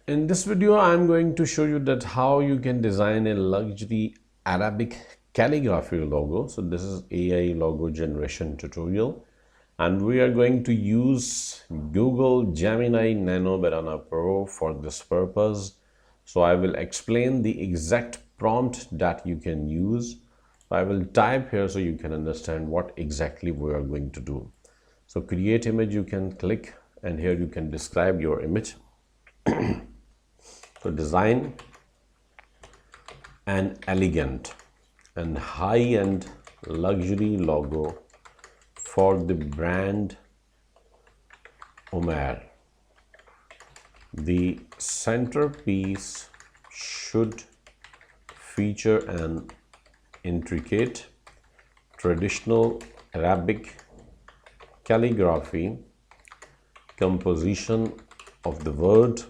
In this video, I'm going to show you that how you can design a luxury Arabic calligraphy logo. So this is AI logo generation tutorial, and we are going to use Google Gemini Nano Banana Pro for this purpose. So I will explain the exact prompt that you can use. I will type here so you can understand what exactly we are going to do. So create image, you can click, and here you can describe your image. So design an elegant and high-end luxury logo for the brand Omer. The centerpiece should feature an intricate traditional Arabic calligraphy composition of the word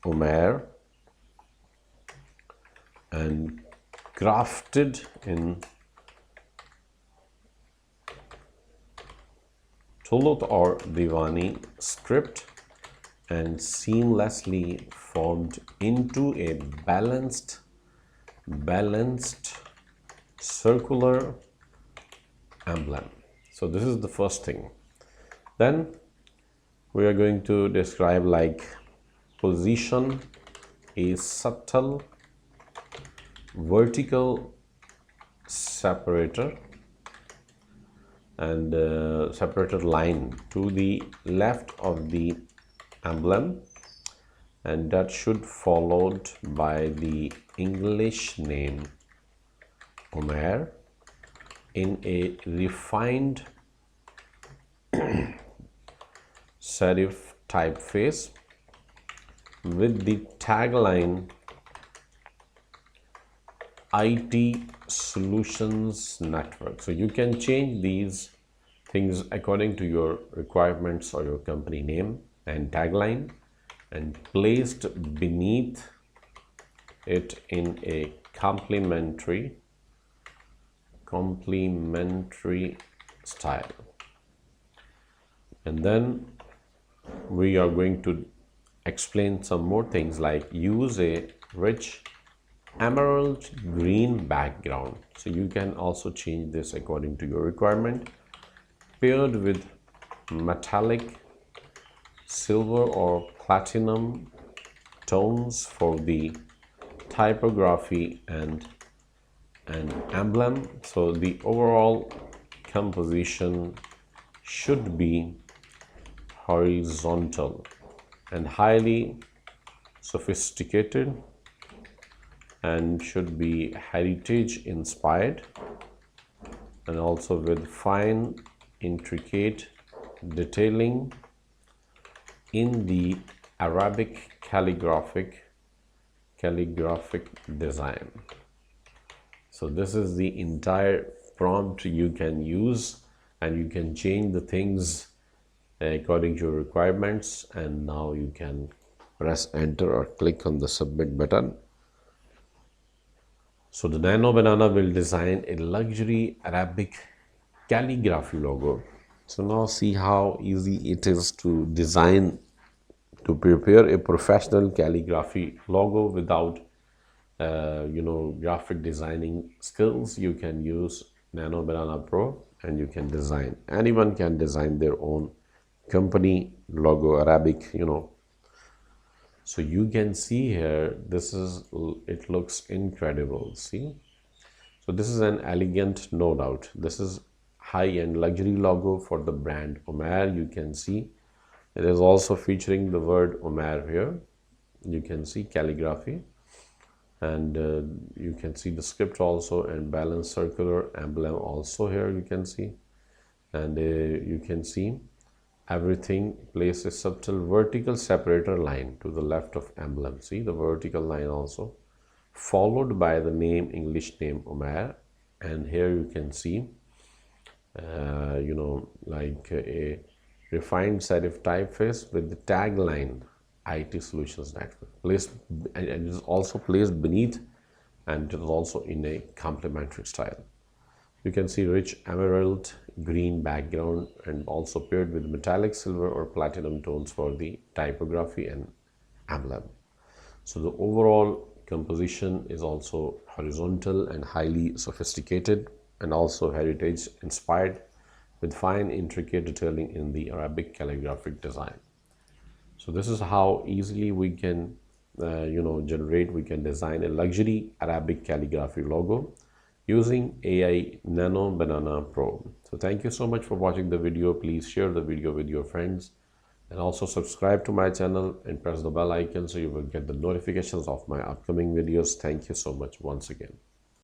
Omer and crafted in Tulut or Diwani script and seamlessly formed into a balanced circular emblem. So this is the first thing. Then we are going to describe like position a subtle vertical separator and separated line to the left of the emblem, and that should followed by the English name Omer in a refined serif typeface with the tagline IT Solutions Network. So you can change these things according to your requirements or your company name and tagline, and placed beneath it in a complementary style. And then we are going to explain some more things like use a rich emerald green background. So you can also change this according to your requirement, paired with metallic silver or platinum tones for the typography and an emblem. So the overall composition should be horizontal and highly sophisticated and should be heritage inspired, and also with fine intricate detailing in the Arabic calligraphic design. So this is the entire prompt you can use, and you can change the things according to your requirements. And now you can press enter or click on the submit button. So the Nano Banana will design a luxury Arabic calligraphy logo. So now see how easy it is to prepare a professional calligraphy logo without graphic designing skills. You can use Nano Banana Pro and you can design. Anyone can design their own company logo, Arabic, So you can see here, it looks incredible. See, so this is an elegant, no doubt. This is high-end luxury logo for the brand Omer. You can see it is also featuring the word Omer here. You can see calligraphy, and you can see the script also, and balanced circular emblem also here you can see, and you can see everything. Place a subtle vertical separator line to the left of emblem. See the vertical line also, followed by the name, English name Omer, and here you can see like a refined serif typeface with the tagline IT Solutions Network. Placed, and it is also placed beneath, and it is also in a complementary style. You can see rich emerald green background and also paired with metallic silver or platinum tones for the typography and emblem. So the overall composition is also horizontal and highly sophisticated and also heritage inspired with fine intricate detailing in the Arabic calligraphic design. So this is how easily we can we can design a luxury Arabic calligraphy logo using AI Nano Banana Pro. So thank you so much for watching the video. Please share the video with your friends and also subscribe to my channel and press the bell icon so you will get the notifications of my upcoming videos. Thank you so much once again.